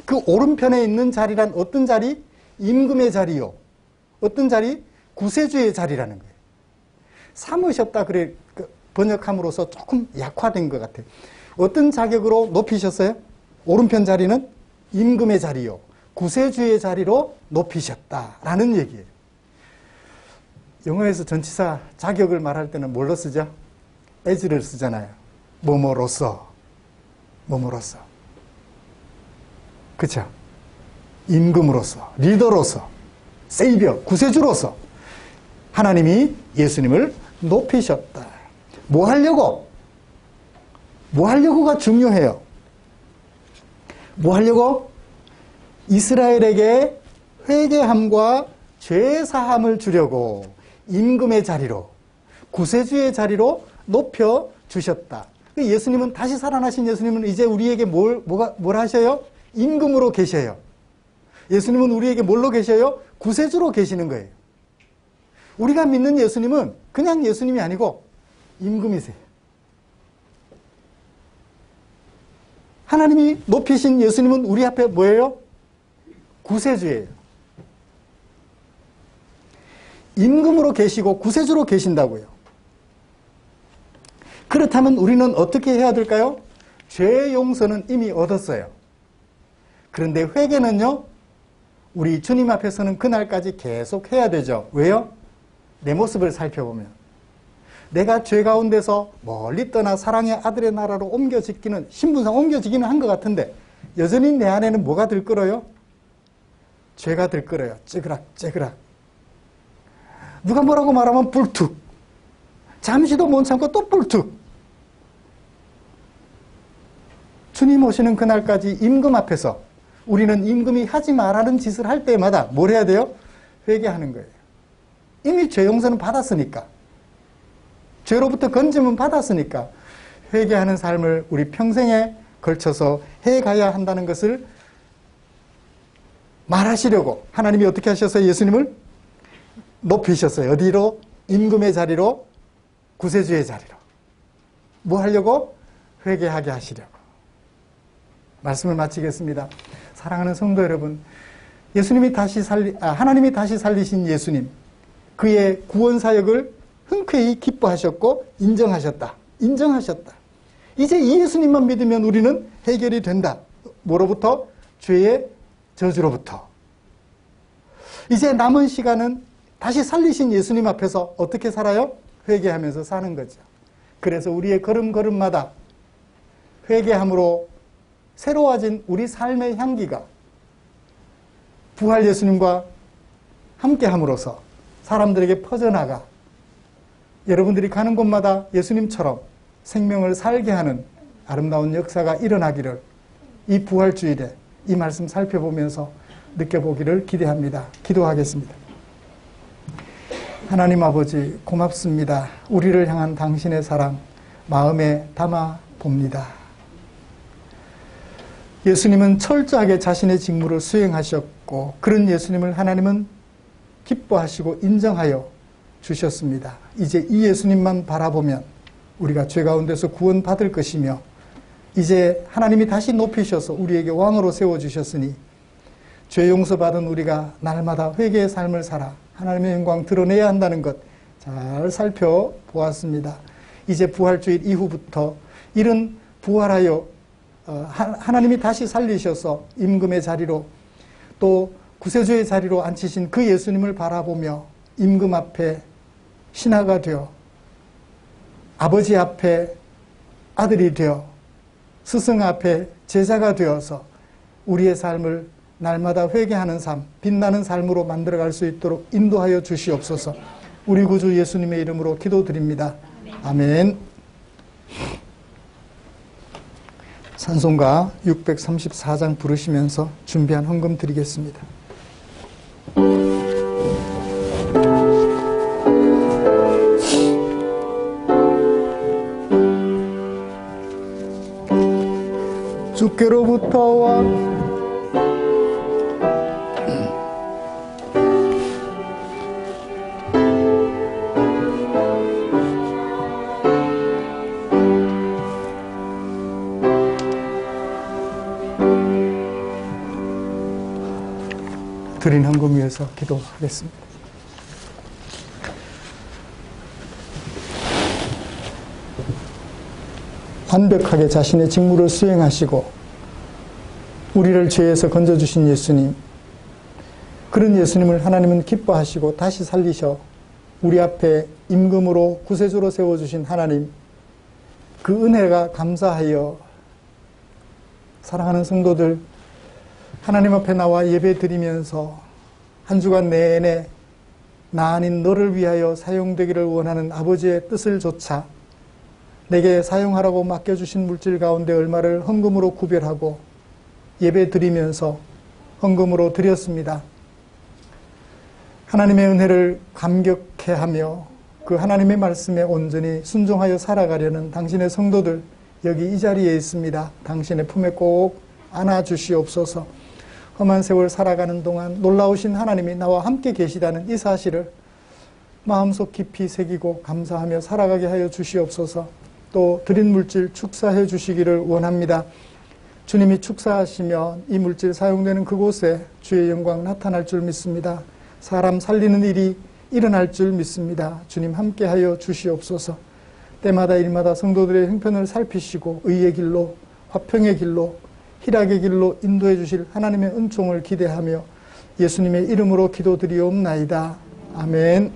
그 오른편에 있는 자리란 어떤 자리? 임금의 자리요. 어떤 자리? 구세주의 자리라는 거예요. 삼으셨다 그래 번역함으로써 조금 약화된 것 같아요. 어떤 자격으로 높이셨어요? 오른편 자리는 임금의 자리요. 구세주의 자리로 높이셨다라는 얘기예요. 영어에서 전치사 자격을 말할 때는 뭘로 쓰죠? as를 쓰잖아요. 뭐뭐로서, 뭐뭐로서. 그쵸? 임금으로서, 리더로서, 세이비어, 구세주로서 하나님이 예수님을 높이셨다. 뭐 하려고? 뭐 하려고가 중요해요. 뭐 하려고? 이스라엘에게 회개함과 죄사함을 주려고 임금의 자리로, 구세주의 자리로 높여주셨다. 예수님은, 다시 살아나신 예수님은 이제 우리에게 뭘 하셔요? 임금으로 계셔요. 예수님은 우리에게 뭘로 계셔요? 구세주로 계시는 거예요. 우리가 믿는 예수님은 그냥 예수님이 아니고 임금이세요. 하나님이 높이신 예수님은 우리 앞에 뭐예요? 구세주예요. 임금으로 계시고 구세주로 계신다고요. 그렇다면 우리는 어떻게 해야 될까요? 죄 용서는 이미 얻었어요. 그런데 회개는요, 우리 주님 앞에서는 그날까지 계속 해야 되죠. 왜요? 내 모습을 살펴보면 내가 죄 가운데서 멀리 떠나 사랑의 아들의 나라로 옮겨지기는, 신분상 옮겨지기는 한 것 같은데 여전히 내 안에는 뭐가 들끓어요? 죄가 들끓어요. 찌그락. 누가 뭐라고 말하면 불툭. 잠시도 못 참고 또 불툭. 주님 오시는 그날까지 임금 앞에서 우리는 임금이 하지 말라는 짓을 할 때마다 뭘 해야 돼요? 회개하는 거예요. 이미 죄 용서는 받았으니까. 죄로부터 건짐은 받았으니까 회개하는 삶을 우리 평생에 걸쳐서 해가야 한다는 것을 말하시려고 하나님이 어떻게 하셨어요? 예수님을 높이셨어요. 어디로? 임금의 자리로, 구세주의 자리로. 뭐 하려고? 회개하게 하시려고. 말씀을 마치겠습니다. 사랑하는 성도 여러분, 하나님이 다시 살리신 예수님, 그의 구원 사역을 흔쾌히 기뻐하셨고 인정하셨다. 이제 이 예수님만 믿으면 우리는 해결이 된다. 뭐로부터? 죄의 저주로부터. 이제 남은 시간은 다시 살리신 예수님 앞에서 어떻게 살아요? 회개하면서 사는 거죠. 그래서 우리의 걸음걸음마다 회개함으로 새로워진 우리 삶의 향기가 부활 예수님과 함께함으로써 사람들에게 퍼져나가 여러분들이 가는 곳마다 예수님처럼 생명을 살게 하는 아름다운 역사가 일어나기를 이 부활주일에 이 말씀 살펴보면서 느껴보기를 기대합니다. 기도하겠습니다. 하나님 아버지, 고맙습니다. 우리를 향한 당신의 사랑 마음에 담아 봅니다. 예수님은 철저하게 자신의 직무를 수행하셨고 그런 예수님을 하나님은 기뻐하시고 인정하여 주셨습니다. 이제 이 예수님만 바라보면 우리가 죄 가운데서 구원받을 것이며 이제 하나님이 다시 높이셔서 우리에게 왕으로 세워주셨으니 죄 용서받은 우리가 날마다 회개의 삶을 살아 하나님의 영광 드러내야 한다는 것 잘 살펴보았습니다. 이제 부활주일 이후부터 이런 부활하여 하나님이 다시 살리셔서 임금의 자리로 또 구세주의 자리로 앉히신 그 예수님을 바라보며 임금 앞에 신하가 되어 아버지 앞에 아들이 되어 스승 앞에 제자가 되어서 우리의 삶을 날마다 회개하는 삶, 빛나는 삶으로 만들어갈 수 있도록 인도하여 주시옵소서. 우리 구주 예수님의 이름으로 기도드립니다. 아멘. 찬송가 634장 부르시면서 준비한 헌금 드리겠습니다. 주께로부터 와 드린 헌금 위해서 기도하겠습니다. 완벽하게 자신의 직무를 수행하시고 우리를 죄에서 건져주신 예수님, 그런 예수님을 하나님은 기뻐하시고 다시 살리셔 우리 앞에 임금으로 구세주로 세워주신 하나님, 그 은혜가 감사하여 사랑하는 성도들, 하나님 앞에 나와 예배 드리면서 한 주간 내내 나 아닌 너를 위하여 사용되기를 원하는 아버지의 뜻을 조차 내게 사용하라고 맡겨주신 물질 가운데 얼마를 헌금으로 구별하고 예배 드리면서 헌금으로 드렸습니다. 하나님의 은혜를 감격해하며 그 하나님의 말씀에 온전히 순종하여 살아가려는 당신의 성도들, 여기 이 자리에 있습니다. 당신의 품에 꼭 안아주시옵소서. 험한 세월 살아가는 동안 놀라우신 하나님이 나와 함께 계시다는 이 사실을 마음속 깊이 새기고 감사하며 살아가게 하여 주시옵소서. 또 드린 물질 축사해 주시기를 원합니다. 주님이 축사하시면 이 물질 사용되는 그곳에 주의 영광 나타날 줄 믿습니다. 사람 살리는 일이 일어날 줄 믿습니다. 주님 함께하여 주시옵소서. 때마다 일마다 성도들의 형편을 살피시고 의의 길로, 화평의 길로, 희락의 길로 인도해 주실 하나님의 은총을 기대하며 예수님의 이름으로 기도드리옵나이다. 아멘.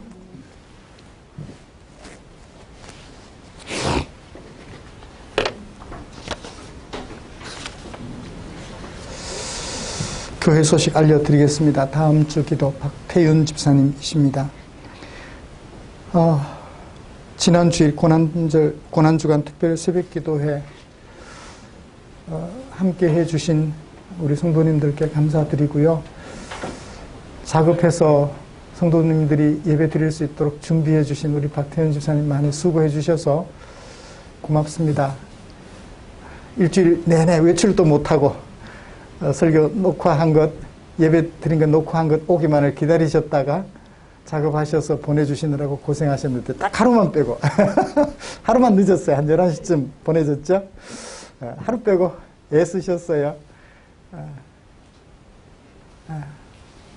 교회 소식 알려드리겠습니다. 다음 주 기도 박태윤 집사님이십니다. 지난 주일 고난주간 특별 새벽기도회 함께 해주신 우리 성도님들께 감사드리고요. 작업해서 성도님들이 예배 드릴 수 있도록 준비해 주신 우리 박태윤 집사님 많이 수고해 주셔서 고맙습니다. 일주일 내내 외출도 못하고 설교 녹화한 것, 예배 드린 것 녹화한 것 오기만을 기다리셨다가 작업하셔서 보내주시느라고 고생하셨는데 딱 하루만 빼고 하루만 늦었어요. 한 11시쯤 보내졌죠. 하루 빼고 애쓰셨어요.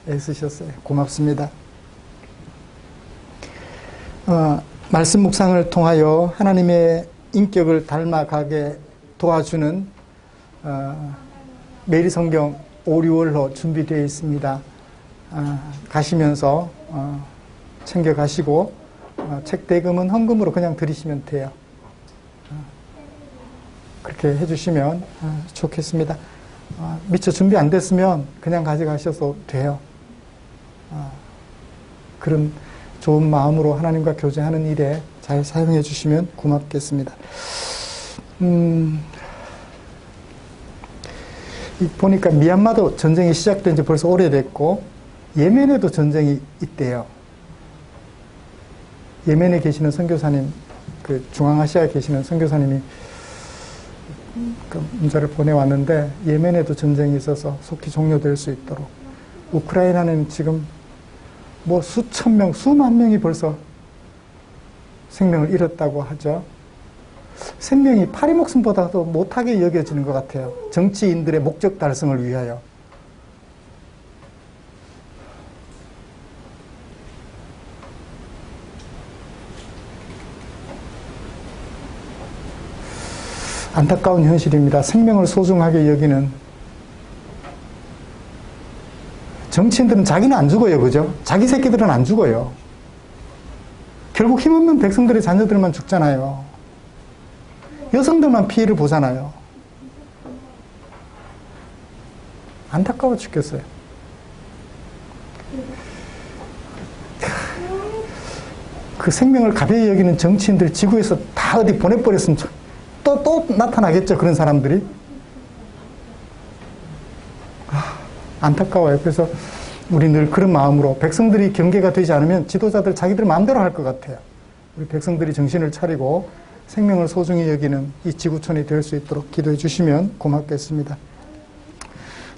애쓰셨어요. 고맙습니다. 말씀 묵상을 통하여 하나님의 인격을 닮아가게 도와주는 매일 성경 5, 6월로 준비되어 있습니다. 가시면서 챙겨가시고 책 대금은 헌금으로 그냥 드리시면 돼요. 그렇게 해주시면 좋겠습니다. 미처 준비 안 됐으면 그냥 가져가셔도 돼요. 그런 좋은 마음으로 하나님과 교제하는 일에 잘 사용해 주시면 고맙겠습니다. 보니까 미얀마도 전쟁이 시작된 지 벌써 오래됐고 예멘에도 전쟁이 있대요. 예멘에 계시는 선교사님, 그 중앙아시아에 계시는 선교사님이 그 문자를 보내왔는데 예멘에도 전쟁이 있어서 속히 종료될 수 있도록, 우크라이나는 지금 뭐 수천 명, 수만 명이 벌써 생명을 잃었다고 하죠. 생명이 파리 목숨보다도 못하게 여겨지는 것 같아요. 정치인들의 목적 달성을 위하여. 안타까운 현실입니다. 생명을 소중하게 여기는 정치인들은 자기는 안 죽어요. 그죠? 자기 새끼들은 안 죽어요. 결국 힘없는 백성들의 자녀들만 죽잖아요. 여성들만 피해를 보잖아요. 안타까워 죽겠어요. 그 생명을 가벼이 여기는 정치인들 지구에서 다 어디 보내버렸으면 또 나타나겠죠. 그런 사람들이. 안타까워요. 그래서 우리 늘 그런 마음으로 백성들이 경계가 되지 않으면 지도자들 자기들 마음대로 할 것 같아요. 우리 백성들이 정신을 차리고 생명을 소중히 여기는 이 지구촌이 될 수 있도록 기도해 주시면 고맙겠습니다.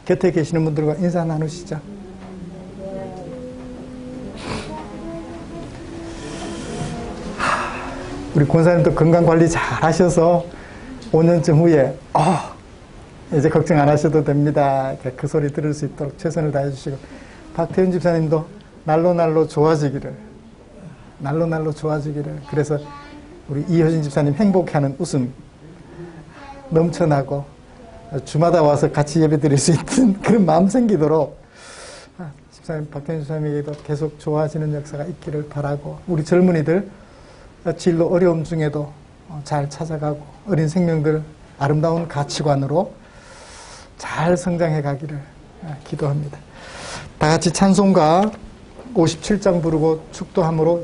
곁에 계시는 분들과 인사 나누시죠. 우리 권사님도 건강관리 잘 하셔서 5년쯤 후에 이제 걱정 안 하셔도 됩니다. 그 소리 들을 수 있도록 최선을 다해 주시고, 박태윤 집사님도 날로 좋아지기를, 날로 좋아지기를. 그래서 우리 이효진 집사님 행복해하는 웃음 넘쳐나고 주마다 와서 같이 예배 드릴 수 있는 그런 마음 생기도록 집사님, 박태윤 집사님에게도 계속 좋아지는 역사가 있기를 바라고, 우리 젊은이들 진로 어려움 중에도 잘 찾아가고 어린 생명들 아름다운 가치관으로 잘 성장해 가기를 기도합니다. 다 같이 찬송가 57장 부르고 축도함으로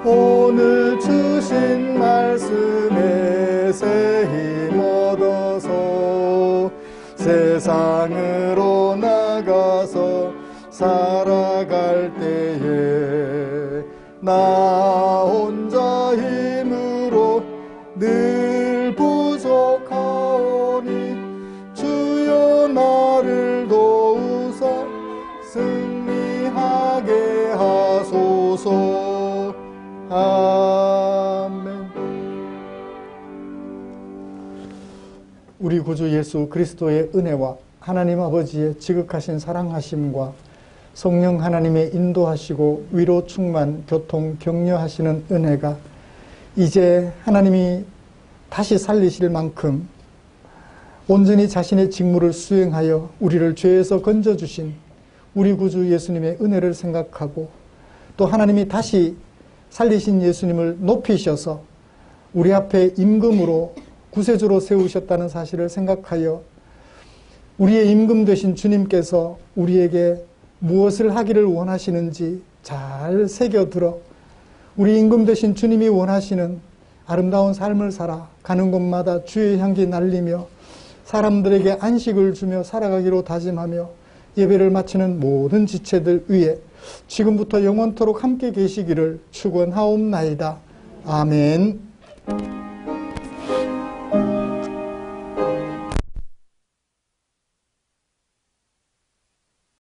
오늘 주신 말씀에 새 힘 얻어서 세상으로 나가서 살아갈 때에 나 혼자 힘으로 늘 부족하오니 주여 나를 도우사 승리하게 하소서. 아멘. 우리 구주 예수 그리스도의 은혜와 하나님 아버지의 지극하신 사랑하심과 성령 하나님의 인도하시고 위로 충만 교통 격려하시는 은혜가 이제 하나님이 다시 살리실 만큼 온전히 자신의 직무를 수행하여 우리를 죄에서 건져주신 우리 구주 예수님의 은혜를 생각하고, 또 하나님이 다시 살리신 예수님을 높이셔서 우리 앞에 임금으로 구세주로 세우셨다는 사실을 생각하여 우리의 임금 되신 주님께서 우리에게 무엇을 하기를 원하시는지 잘 새겨들어 우리 임금 되신 주님이 원하시는 아름다운 삶을 살아 가는 곳마다 주의 향기 날리며 사람들에게 안식을 주며 살아가기로 다짐하며 예배를 마치는 모든 지체들 위에 지금부터 영원토록 함께 계시기를 축원하옵나이다. 아멘.